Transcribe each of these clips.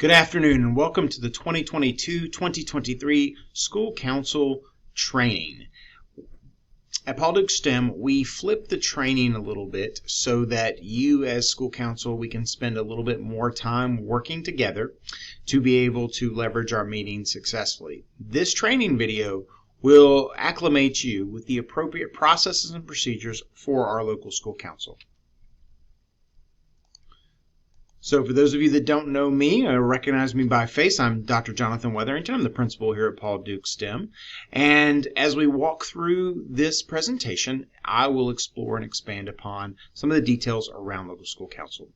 Good afternoon and welcome to the 2022-2023 School Council Training. At Paul Duke STEM, we flip the training a little bit so that you as school council, we can spend a little bit more time working together to be able to leverage our meetings successfully. This training video will acclimate you with the appropriate processes and procedures for our local school council. So for those of you that don't know me or recognize me by face, I'm Dr. Jonathan Wetherington. I'm the principal here at Paul Duke STEM. And as we walk through this presentation, I will explore and expand upon some of the details around local school council.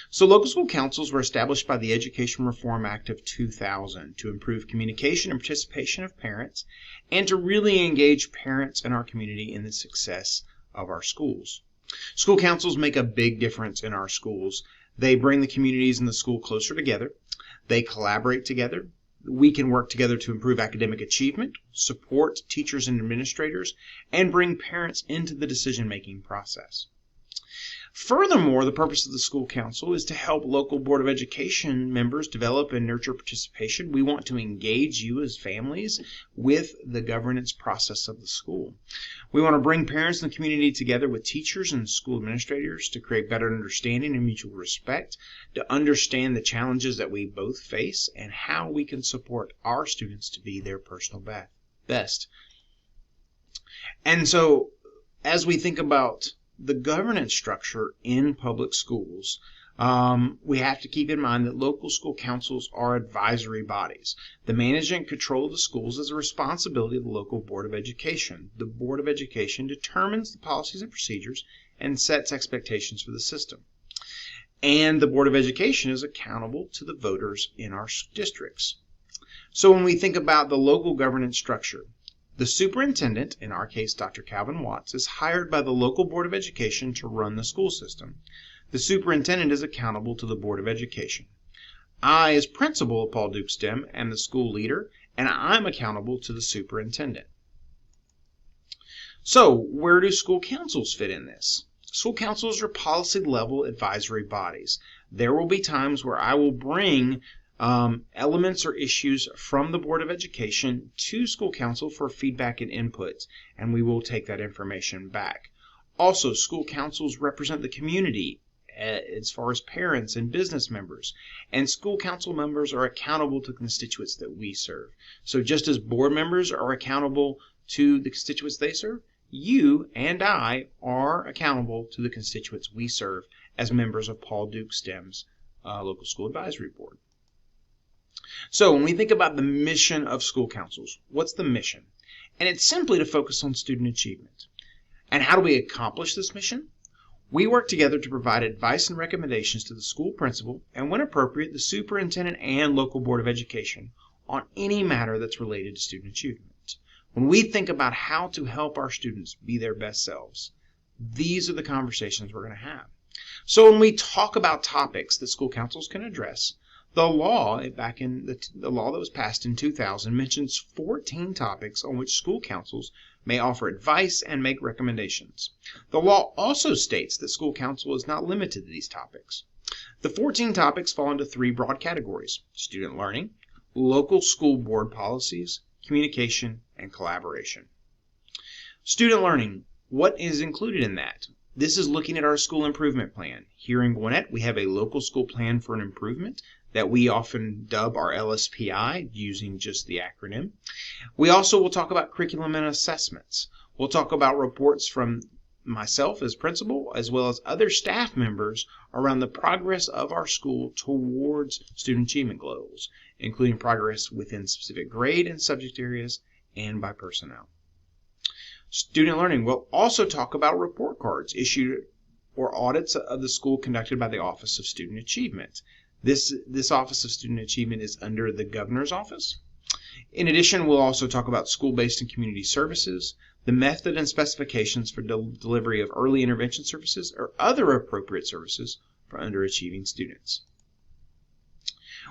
So local school councils were established by the Education Reform Act of 2000 to improve communication and participation of parents and to really engage parents in our community in the success of our schools. School councils make a big difference in our schools. They bring the communities in the school closer together. They collaborate together. We can work together to improve academic achievement, support teachers and administrators, and bring parents into the decision-making process. Furthermore, the purpose of the school council is to help local Board of Education members develop and nurture participation. We want to engage you as families with the governance process of the school. We want to bring parents and the community together with teachers and school administrators to create better understanding and mutual respect, to understand the challenges that we both face and how we can support our students to be their personal best. And so, as we think about the governance structure in public schools, we have to keep in mind that local school councils are advisory bodies. The management and control of the schools is a responsibility of the local Board of Education. The Board of Education determines the policies and procedures and sets expectations for the system. And the Board of Education is accountable to the voters in our districts. So when we think about the local governance structure, the superintendent, in our case Dr. Calvin Watts, is hired by the local Board of Education to run the school system. The superintendent is accountable to the Board of Education. I, as principal of Paul Duke STEM, am the school leader, and I'm accountable to the superintendent. So, where do school councils fit in this? School councils are policy-level advisory bodies. There will be times where I will bring elements or issues from the Board of Education to school council for feedback and input, and we will take that information back. Also, school councils represent the community as far as parents and business members, and school council members are accountable to the constituents that we serve. So just as board members are accountable to the constituents they serve, you and I are accountable to the constituents we serve as members of Paul Duke STEM's local school advisory board. So when we think about the mission of school councils, what's the mission? And it's simply to focus on student achievement. And how do we accomplish this mission? We work together to provide advice and recommendations to the school principal and, when appropriate, the superintendent and local Board of Education on any matter that's related to student achievement. When we think about how to help our students be their best selves, these are the conversations we're going to have. So when we talk about topics that school councils can address, the law, back in the law that was passed in 2000, mentions 14 topics on which school councils may offer advice and make recommendations. The law also states that school council is not limited to these topics. The 14 topics fall into three broad categories: student learning, local school board policies, communication, and collaboration. Student learning, what is included in that? This is looking at our school improvement plan. Here in Gwinnett, we have a local school plan for an improvement that we often dub our LSPI, using just the acronym. We also will talk about curriculum and assessments. We'll talk about reports from myself as principal, as well as other staff members around the progress of our school towards student achievement goals, including progress within specific grade and subject areas and by personnel. Student learning, we'll also talk about report cards issued or audits of the school conducted by the Office of Student Achievement. This Office of Student Achievement is under the Governor's Office. In addition, we'll also talk about school-based and community services, the method and specifications for delivery of early intervention services or other appropriate services for underachieving students.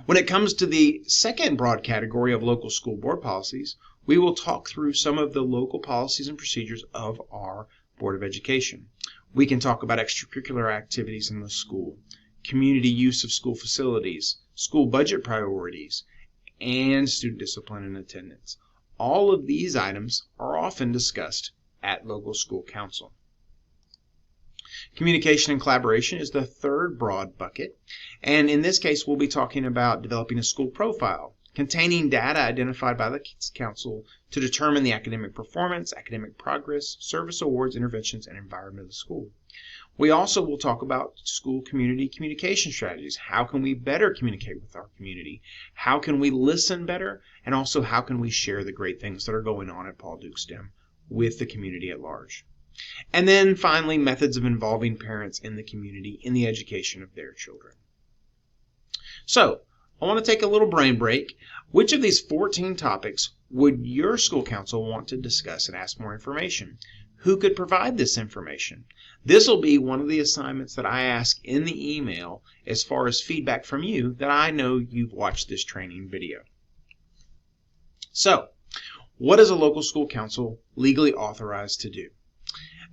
When it comes to the second broad category of local school board policies, we will talk through some of the local policies and procedures of our Board of Education. We can talk about extracurricular activities in the school, community use of school facilities, school budget priorities, and student discipline and attendance. All of these items are often discussed at local school council. Communication and collaboration is the third broad bucket, and in this case we'll be talking about developing a school profile containing data identified by the council to determine the academic performance, academic progress, service awards, interventions, and environment of the school. We also will talk about school community communication strategies. How can we better communicate with our community? How can we listen better? And also, how can we share the great things that are going on at Paul Duke STEM with the community at large? And then finally, methods of involving parents in the community in the education of their children. So, I want to take a little brain break. Which of these 14 topics would your school council want to discuss and ask more information? Who could provide this information? This will be one of the assignments that I ask in the email as far as feedback from you that I know you've watched this training video. So, what is a local school council legally authorized to do?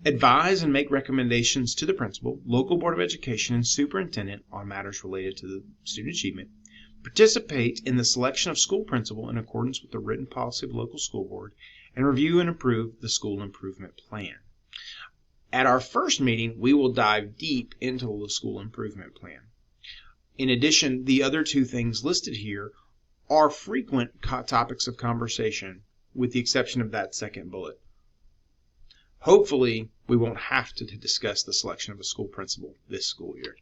Advise and make recommendations to the principal, local board of education, and superintendent on matters related to the student achievement. Participate in the selection of school principal in accordance with the written policy of the local school board, and review and approve the school improvement plan. At our first meeting, we will dive deep into the school improvement plan. In addition, the other two things listed here are frequent topics of conversation, with the exception of that second bullet. Hopefully, we won't have to discuss the selection of a school principal this school year.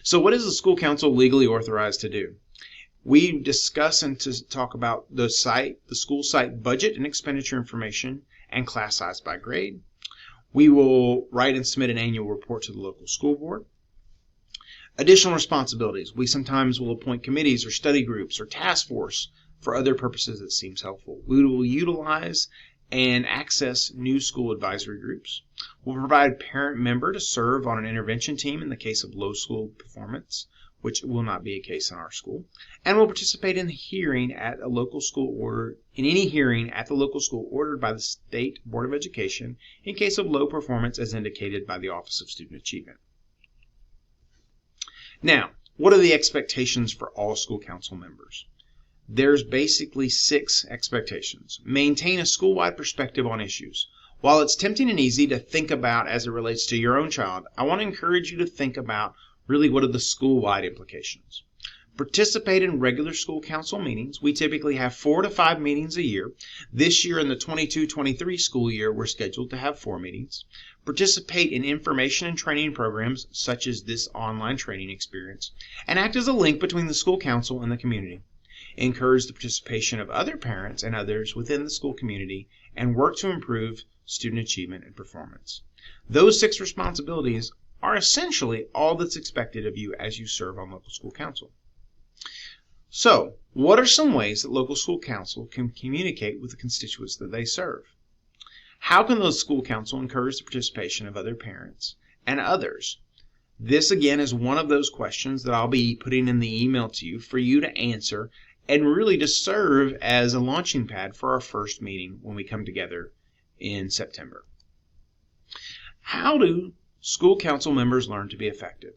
So what is the school council legally authorized to do? We discuss and to talk about the school site budget and expenditure information and class size by grade. We will write and submit an annual report to the local school board. Additional responsibilities. We sometimes will appoint committees or study groups or task force for other purposes that seems helpful. We will utilize and access new school advisory groups. We'll provide a parent member to serve on an intervention team in the case of low school performance, which will not be a case in our school. And we'll participate in the hearing at a local school order, in any hearing at the local school ordered by the State Board of Education in case of low performance as indicated by the Office of Student Achievement. Now, what are the expectations for all school council members? There's basically 6 expectations. Maintain a school-wide perspective on issues. While it's tempting and easy to think about as it relates to your own child, I want to encourage you to think about really what are the school-wide implications. Participate in regular school council meetings. We typically have 4 to 5 meetings a year. This year in the 22-23 school year, we're scheduled to have 4 meetings. Participate in information and training programs such as this online training experience, and act as a link between the school council and the community. Encourage the participation of other parents and others within the school community, and work to improve student achievement and performance. Those 6 responsibilities are essentially all that's expected of you as you serve on local school council. So, what are some ways that local school council can communicate with the constituents that they serve? How can those school council encourage the participation of other parents and others? This again is one of those questions that I'll be putting in the email to you for you to answer and really to serve as a launching pad for our first meeting when we come together in September. How do school council members learn to be effective?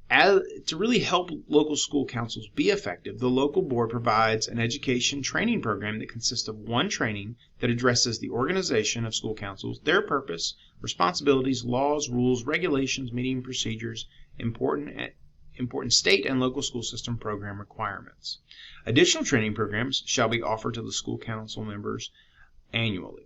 To really help local school councils be effective, the local board provides an education training program that consists of 1 training that addresses the organization of school councils, their purpose, responsibilities, laws, rules, regulations, meeting procedures, important state and local school system program requirements. Additional training programs shall be offered to the school council members annually.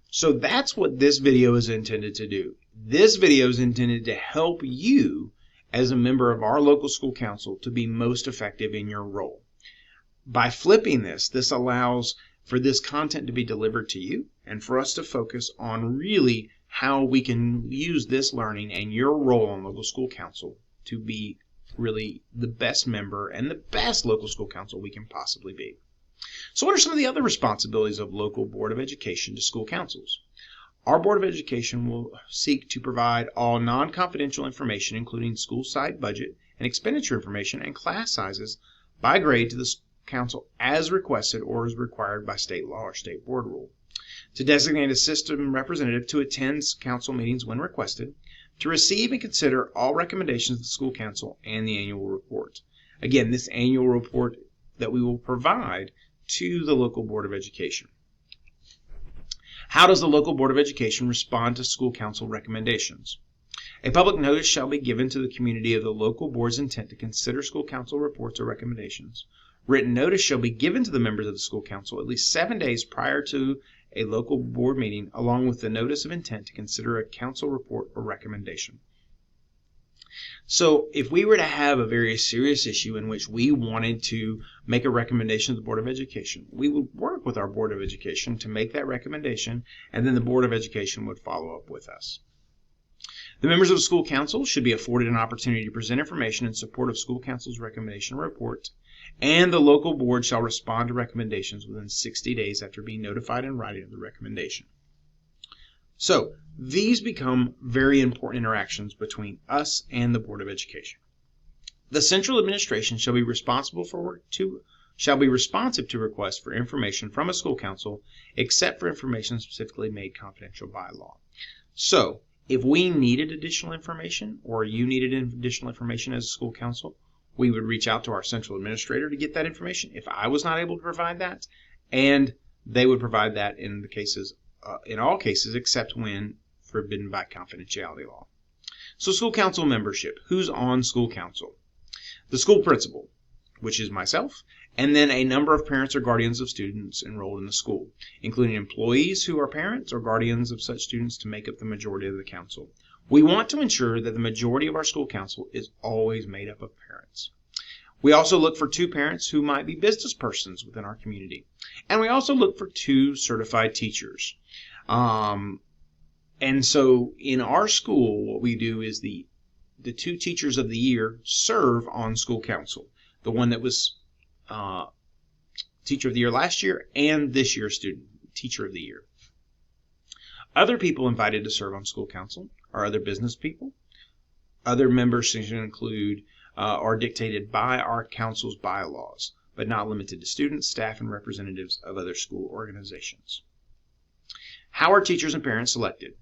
So that's what this video is intended to do. This video is intended to help you as a member of our local school council to be most effective in your role. By flipping this allows for this content to be delivered to you and for us to focus on really how we can use this learning and your role on local school council to be really the best member and the best local school council we can possibly be. So what are some of the other responsibilities of local board of education to school councils? Our Board of Education will seek to provide all non-confidential information, including school site budget and expenditure information and class sizes by grade to the council as requested or as required by state law or state board rule. To designate a system representative to attend council meetings when requested. To receive and consider all recommendations of the school council and the annual report. Again, this annual report that we will provide to the local Board of Education. How does the local Board of Education respond to school council recommendations? A public notice shall be given to the community of the local board's intent to consider school council reports or recommendations. Written notice shall be given to the members of the school council at least 7 days prior to a local board meeting, along with the notice of intent to consider a council report or recommendation. So if we were to have a very serious issue in which we wanted to make a recommendation to the Board of Education, we would work with our Board of Education to make that recommendation, and then the Board of Education would follow up with us. The members of the school council should be afforded an opportunity to present information in support of school council's recommendation report, and the local board shall respond to recommendations within 60 days after being notified in writing of the recommendation. So these become very important interactions between us and the Board of Education. The central administration shall be responsive to requests for information from a school council, except for information specifically made confidential by law. So if we needed additional information, or you needed additional information as a school council, we would reach out to our central administrator to get that information if I was not able to provide that, and they would provide that in all cases except when forbidden by confidentiality law. So school council membership. Who's on school council? The school principal, which is myself, and then a number of parents or guardians of students enrolled in the school, including employees who are parents or guardians of such students to make up the majority of the council. We want to ensure that the majority of our school council is always made up of parents. We also look for 2 parents who might be business persons within our community. And we also look for 2 certified teachers. And so in our school, what we do is the 2 teachers of the year serve on school council. The one that was teacher of the year last year and this year's student teacher of the year. Other people invited to serve on school council are other business people. Other members should include are dictated by our council's bylaws, but not limited to students, staff, and representatives of other school organizations. How are teachers and parents selected?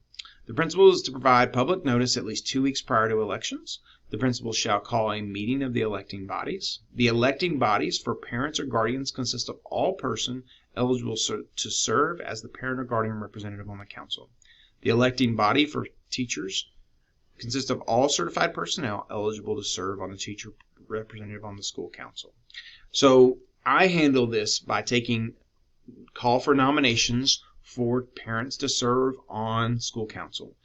The principal is to provide public notice at least 2 weeks prior to elections. The principal shall call a meeting of the electing bodies. The electing bodies for parents or guardians consist of all persons eligible to serve as the parent or guardian representative on the council. The electing body for teachers consists of all certified personnel eligible to serve on the teacher representative on the school council. So I handle this by call for nominations for parents to serve on school council.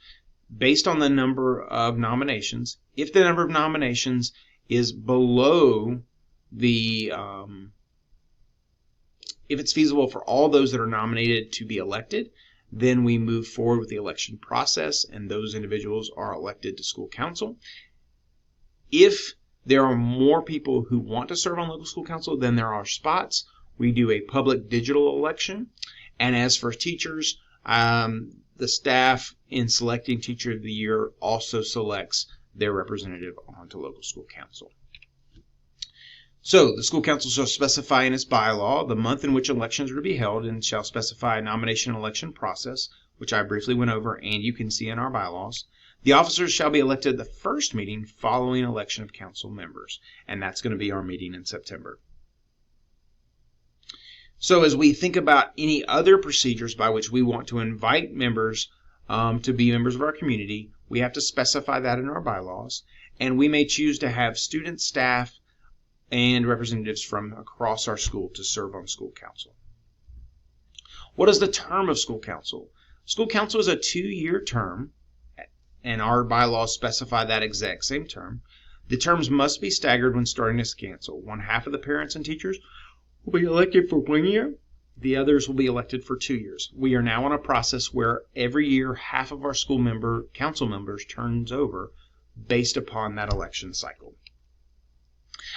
Based on the number of nominations, if the number of nominations is below the, if it's feasible for all those that are nominated to be elected, then we move forward with the election process and those individuals are elected to school council. If there are more people who want to serve on local school council than there are spots, we do a public digital election. And as for teachers, the staff in selecting Teacher of the Year also selects their representative onto local school council. So the school council shall specify in its bylaw the month in which elections are to be held and shall specify a nomination and election process, which I briefly went over and you can see in our bylaws. The officers shall be elected at the first meeting following election of council members, and that's going to be our meeting in September. So as we think about any other procedures by which we want to invite members to be members of our community, we have to specify that in our bylaws, and we may choose to have student, staff, and representatives from across our school to serve on school council. What is the term of school council? School council is a 2-year term, and our bylaws specify that exact same term. The terms must be staggered when starting as council. 1/2 of the parents and teachers will be elected for 1 year. The others will be elected for 2 years. We are now on a process where every year half of our council members turns over based upon that election cycle.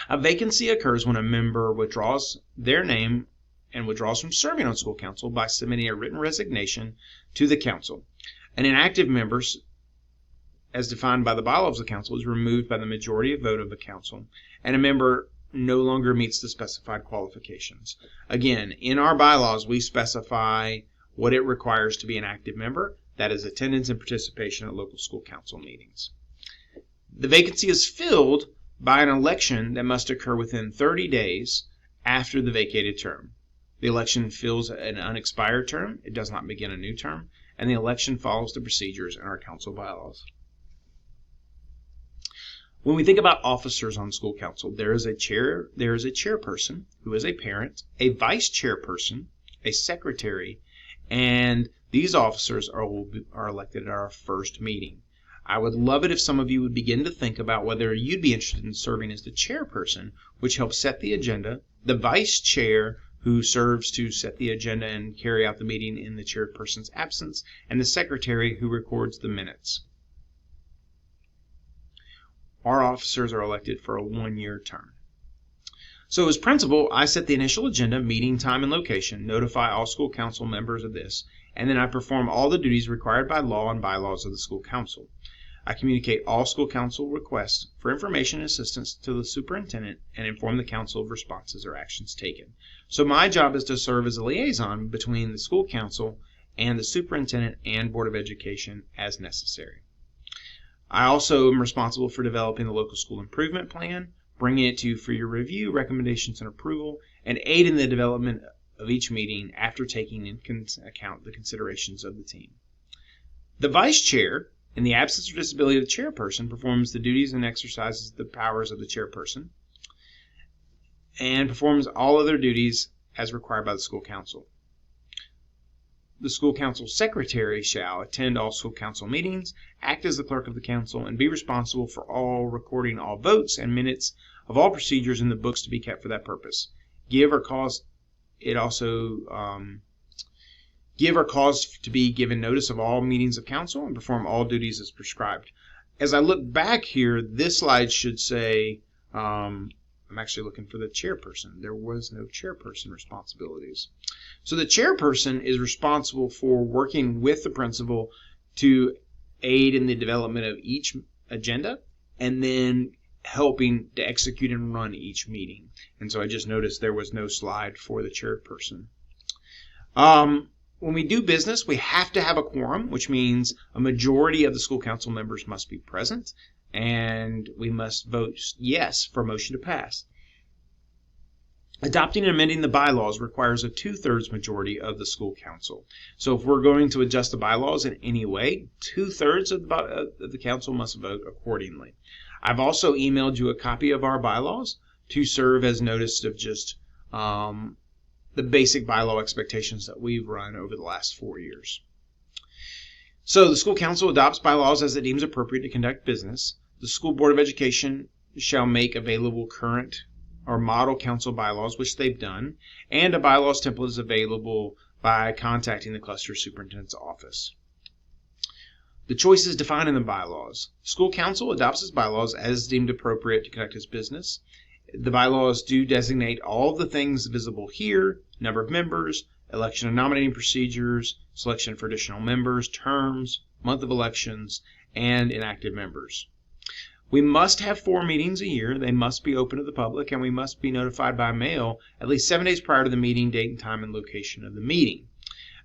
A vacancy occurs when a member withdraws their name and withdraws from serving on school council by submitting a written resignation to the council. An inactive member, as defined by the bylaws of the council, is removed by the majority of vote of the council, and a member no longer meets the specified qualifications. Again, in our bylaws, we specify what it requires to be an active member. That is attendance and participation at local school council meetings. The vacancy is filled by an election that must occur within 30 days after the vacated term. The election fills an unexpired term. It does not begin a new term. And the election follows the procedures in our council bylaws. When we think about officers on school council, there is a chairperson who is a parent, a vice chairperson, a secretary, and these officers are elected at our first meeting. I would love it if some of you would begin to think about whether you'd be interested in serving as the chairperson, which helps set the agenda, the vice chair, who serves to set the agenda and carry out the meeting in the chairperson's absence, and the secretary, who records the minutes. Our officers are elected for a 1-year term. So as principal, I set the initial agenda, meeting time and location, notify all school council members of this, and then I perform all the duties required by law and bylaws of the school council. I communicate all school council requests for information and assistance to the superintendent and inform the council of responses or actions taken. So my job is to serve as a liaison between the school council and the superintendent and Board of Education as necessary. I also am responsible for developing the local school improvement plan, bringing it to you for your review, recommendations, and approval, and aid in the development of each meeting after taking into account the considerations of the team. The vice chair, in the absence or disability of the chairperson, performs the duties and exercises the powers of the chairperson and performs all other duties as required by the school council. The school council secretary shall attend all school council meetings, act as the clerk of the council, and be responsible for recording all votes and minutes of all procedures in the books to be kept for that purpose. Give or cause to be given notice of all meetings of council and perform all duties as prescribed. As I look back here, this slide should say, I'm actually looking for the chairperson. There was no chairperson responsibilities. So the chairperson is responsible for working with the principal to aid in the development of each agenda and then helping to execute and run each meeting. And so I just noticed there was no slide for the chairperson. When we do business, we have to have a quorum, which means a majority of the school council members must be present, and we must vote yes for a motion to pass. Adopting and amending the bylaws requires a 2/3 majority of the school council. So if we're going to adjust the bylaws in any way, 2/3 of the council must vote accordingly. I've also emailed you a copy of our bylaws to serve as notice of just the basic bylaw expectations that we've run over the last 4 years. So the school council adopts bylaws as it deems appropriate to conduct business. The school board of education shall make available current or model council bylaws, which they've done, and a bylaws template is available by contacting the cluster superintendent's office. The choices defined in the bylaws. School council adopts its bylaws as deemed appropriate to conduct its business. The bylaws do designate all of the things visible here: number of members, election and nominating procedures, selection for additional members, terms, month of elections, and inactive members. We must have 4 meetings a year. They must be open to the public, and we must be notified by mail at least 7 days prior to the meeting date and time and location of the meeting.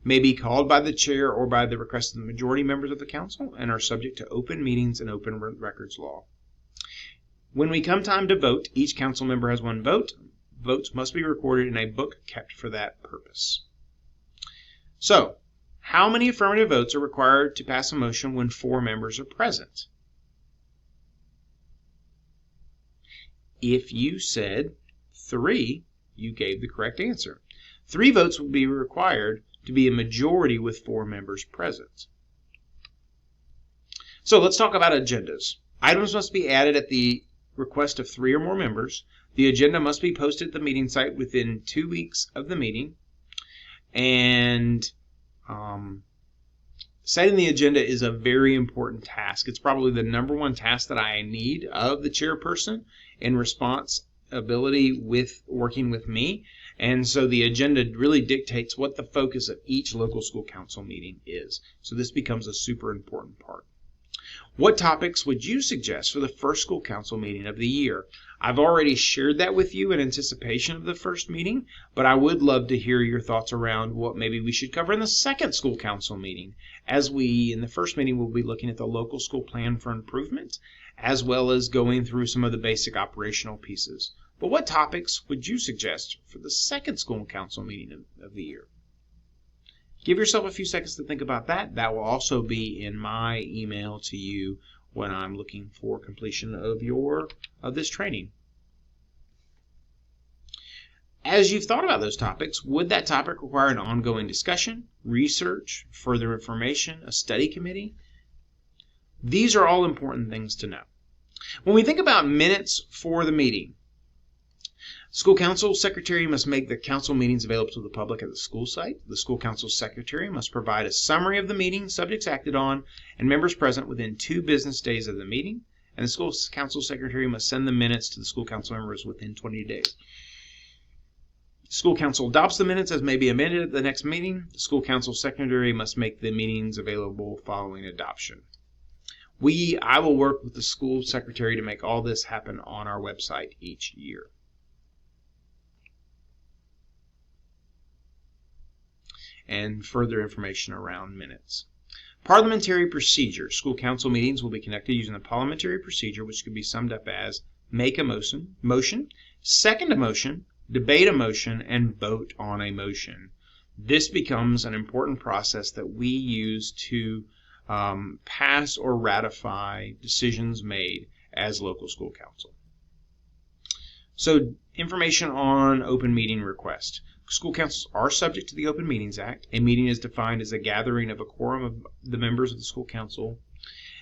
May be called by the chair or by the request of the majority members of the council and are subject to open meetings and open records law. When we come time to vote, each council member has 1 vote. Votes must be recorded in a book kept for that purpose. So, how many affirmative votes are required to pass a motion when 4 members are present? If you said 3, you gave the correct answer. 3 votes would be required to be a majority with 4 members present. So let's talk about agendas. Items must be added at the request of 3 or more members. The agenda must be posted at the meeting site within 2 weeks of the meeting. And setting the agenda is a very important task. It's probably the #1 task that I need of the chairperson in responsibility with working with me. And so the agenda really dictates what the focus of each local school council meeting is. So this becomes a super important part. What topics would you suggest for the first school council meeting of the year? I've already shared that with you in anticipation of the first meeting, but I would love to hear your thoughts around what maybe we should cover in the second school council meeting. In the first meeting, we'll be looking at the local school plan for improvement, as well as going through some of the basic operational pieces. But what topics would you suggest for the second school council meeting of the year? Give yourself a few seconds to think about that. That will also be in my email to you when I'm looking for completion of this training. As you've thought about those topics, would that topic require an ongoing discussion, research, further information, a study committee? These are all important things to know. When we think about minutes for the meeting, school council secretary must make the council meetings available to the public at the school site. The school council secretary must provide a summary of the meeting, subjects acted on, and members present within 2 business days of the meeting. And the school council secretary must send the minutes to the school council members within 20 days. The school council adopts the minutes as may be amended at the next meeting. The school council secretary must make the meetings available following adoption. I will work with the school secretary to make all this happen on our website each year. And further information around minutes. Parliamentary procedure. School council meetings will be conducted using the parliamentary procedure, which can be summed up as make a motion, second a motion, debate a motion, and vote on a motion. This becomes an important process that we use to pass or ratify decisions made as local school council. So, information on open meeting request. School councils are subject to the Open Meetings Act. A meeting is defined as a gathering of a quorum of the members of the school council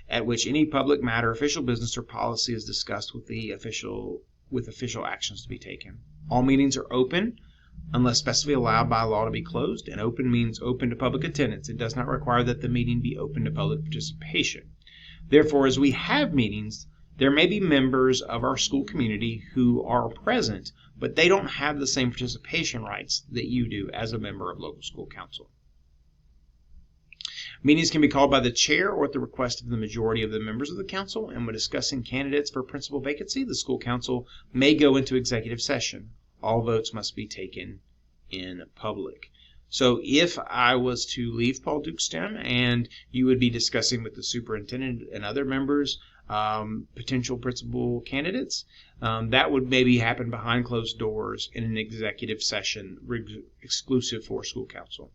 at which any public matter, official business, or policy is discussed with official actions to be taken. All meetings are open unless specifically allowed by law to be closed, and open means open to public attendance. It does not require that the meeting be open to public participation. Therefore, as we have meetings, there may be members of our school community who are present, but they don't have the same participation rights that you do as a member of local school council. Meetings can be called by the chair or at the request of the majority of the members of the council, and when discussing candidates for principal vacancy, the school council may go into executive session. All votes must be taken in public. So if I was to leave Paul Duke STEM and you would be discussing with the superintendent and other members potential principal candidates, that would maybe happen behind closed doors in an executive session exclusive for school council.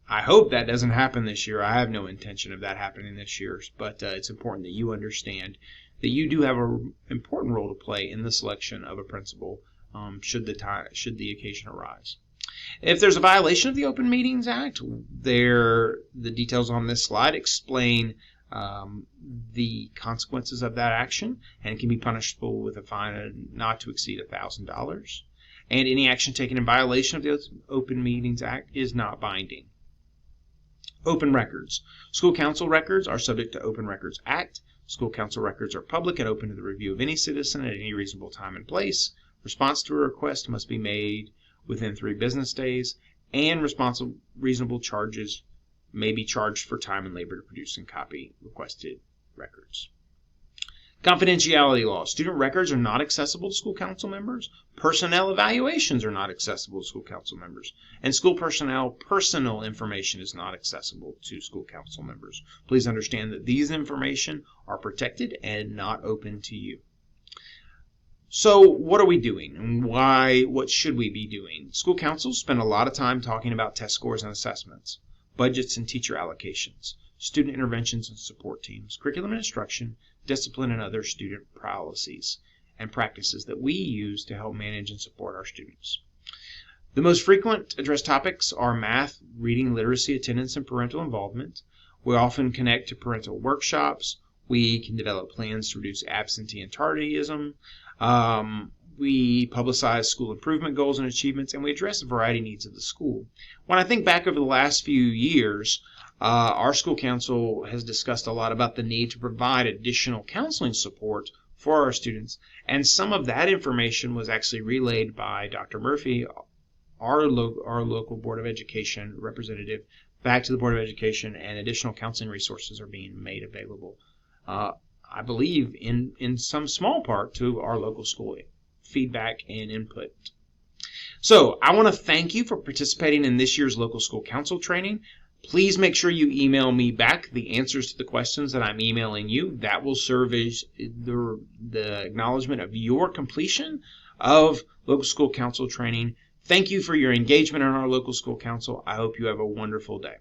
I hope that doesn't happen this year. I have no intention of that happening this year, but it's important that you understand that you do have an important role to play in the selection of a principal should the occasion arise. If there's a violation of the Open Meetings Act, the details on this slide explain the consequences of that action, and it can be punishable with a fine not to exceed $1,000. And any action taken in violation of the Open Meetings Act is not binding. Open records. School council records are subject to Open Records Act. School council records are public and open to the review of any citizen at any reasonable time and place. Response to a request must be made within 3 business days, and reasonable charges may be charged for time and labor to produce and copy requested records. Confidentiality law. Student records are not accessible to school council members. Personnel evaluations are not accessible to school council members. And school personnel personal information is not accessible to school council members. Please understand that these information are protected and not open to you. So what are we doing, and what should we be doing? School councils spend a lot of time talking about test scores and assessments, budgets and teacher allocations, student interventions and support teams, curriculum and instruction, discipline, and other student policies and practices that we use to help manage and support our students. The most frequent addressed topics are math, reading, literacy, attendance, and parental involvement. We often connect to parental workshops. We can develop plans to reduce absentee and tardyism. We publicize school improvement goals and achievements, and we address a variety of needs of the school. When I think back over the last few years, our school council has discussed a lot about the need to provide additional counseling support for our students, and some of that information was actually relayed by Dr. Murphy, our local Board of Education representative, back to the Board of Education, and additional counseling resources are being made available. I believe in some small part to our local school feedback and input. So I want to thank you for participating in this year's local school council training. Please make sure you email me back the answers to the questions that I'm emailing you. That will serve as the acknowledgement of your completion of local school council training. Thank you for your engagement in our local school council. I hope you have a wonderful day.